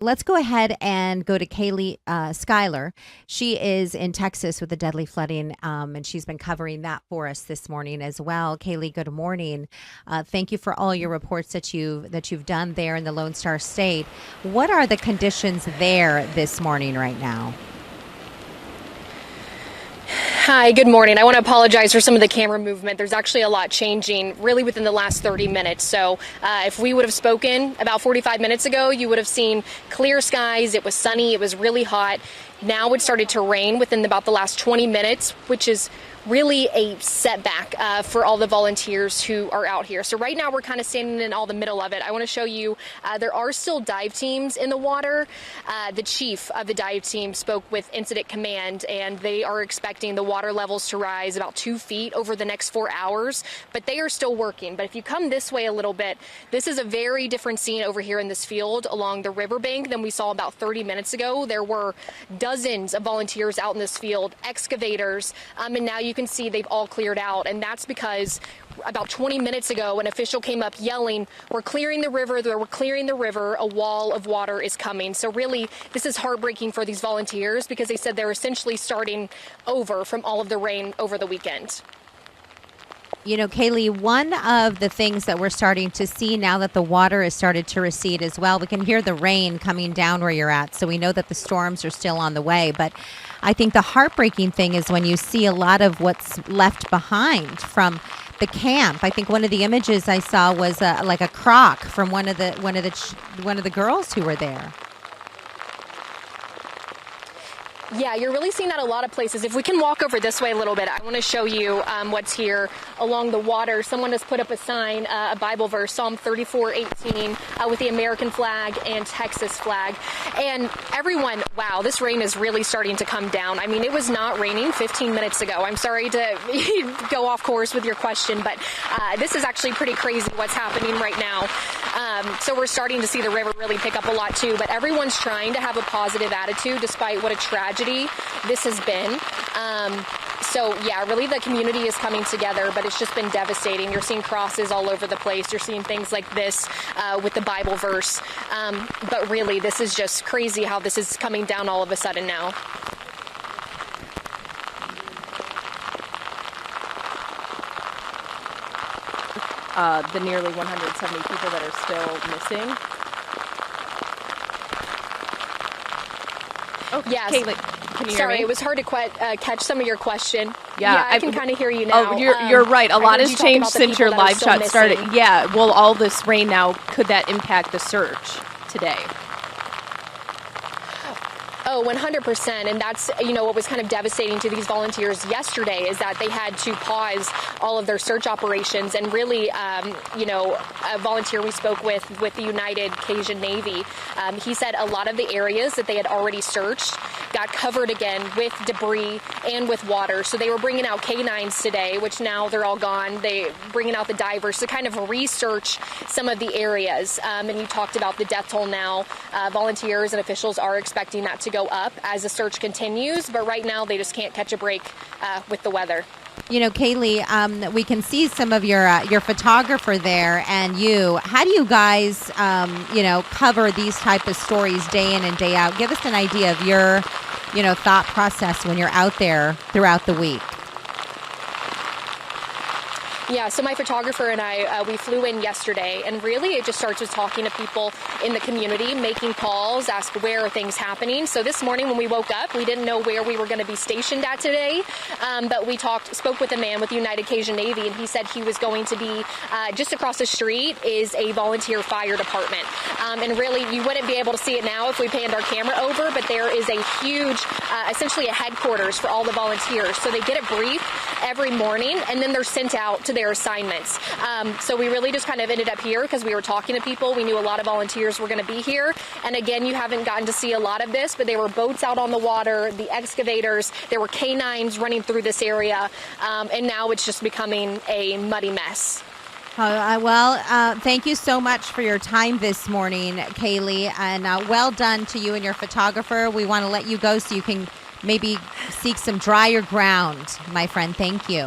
Let's go ahead and go to Kailey Schuyler. She is in Texas with the deadly flooding, and she's been covering that for us this morning as well. Kailey, good morning. Thank you for all your reports that you've done there in the Lone Star State. What are the conditions there this morning right now? Hi, good morning. I want to apologize for some of the camera movement. There's actually a lot changing really within the last 30 minutes. So if we would have spoken about 45 minutes ago, you would have seen clear skies. It was sunny. It was really hot. Now it started to rain within about the last 20 minutes, which is really a setback for all the volunteers who are out here. So right now we're kind of standing in all the middle of it. I want to show you there are still dive teams in the water. The chief of the dive team spoke with Incident Command, and they are expecting the water levels to rise about 2 feet over the next 4 hours, but they are still working. But if you come this way a little bit, this is a very different scene over here in this field along the riverbank than we saw about 30 minutes ago. There were dozens of volunteers out in this field, excavators, and now you can see they've all cleared out, and that's because about 20 minutes ago, an official came up yelling, "We're clearing the river, we're clearing the river, a wall of water is coming." So really, this is heartbreaking for these volunteers because they said they're essentially starting over from all of the rain over the weekend. You know, Kailey, one of the things that we're starting to see now that the water has started to recede as well, we can hear the rain coming down where you're at. So we know that the storms are still on the way. But I think the heartbreaking thing is when you see a lot of what's left behind from the camp. I think one of the images I saw was like a crock from one of the girls who were there. Yeah, you're really seeing that a lot of places. If we can walk over this way a little bit, I want to show you what's here along the water. Someone has put up a sign, a Bible verse, Psalm 34:18, with the American flag and Texas flag. And everyone, wow, this rain is really starting to come down. I mean, it was not raining 15 minutes ago. I'm sorry to go off course with your question, but this is actually pretty crazy what's happening right now. So we're starting to see the river really pick up a lot too, but everyone's trying to have a positive attitude despite what a tragedy this has been. So yeah, really the community is coming together, but it's just been devastating. You're seeing crosses all over the place. You're seeing things like this with the Bible verse. But really, this is just crazy how this is coming down all of a sudden now. The nearly 170 people that are still missing. Oh, yes. Kailey, can you Sorry, hear me? it was hard to catch some of your question. Yeah, I can kind of hear you now. Oh, you're right. A lot has changed since your live shot started. Yeah, well, all this rain now, could that impact the search today? Oh, 100%. And that's, what was kind of devastating to these volunteers yesterday is that they had to pause all of their search operations. And really, a volunteer we spoke with the United Cajun Navy, he said a lot of the areas that they had already searched got covered again with debris and with water. So they were bringing out canines today, which now they're all gone. They bringing out the divers to kind of research some of the areas. And you talked about the death toll now. Volunteers and officials are expecting that to go up as the search continues, but right now they just can't catch a break with the weather. You know, Kailey, we can see some of your photographer there, and you. How do you guys, cover these type of stories day in and day out? Give us an idea of your, thought process when you're out there throughout the week. Yeah, so my photographer and I, we flew in yesterday, and really it just starts with talking to people in the community, making calls, ask where are things happening. So this morning when we woke up, we didn't know where we were going to be stationed at today, but we spoke with a man with the United Cajun Navy, and he said he was going to be just across the street is a volunteer fire department. And really, you wouldn't be able to see it now if we panned our camera over, but there is a huge, essentially a headquarters for all the volunteers. So they get a brief every morning, and then they're sent out to their assignments. So we really just kind of ended up here because we were talking to people. We knew a lot of volunteers were going to be here. And again, you haven't gotten to see a lot of this, but there were boats out on the water, the excavators, there were canines running through this area. And now it's just becoming a muddy mess. Thank you so much for your time this morning, Kailey, and well done to you and your photographer. We want to let you go so you can maybe seek some drier ground, my friend. Thank you.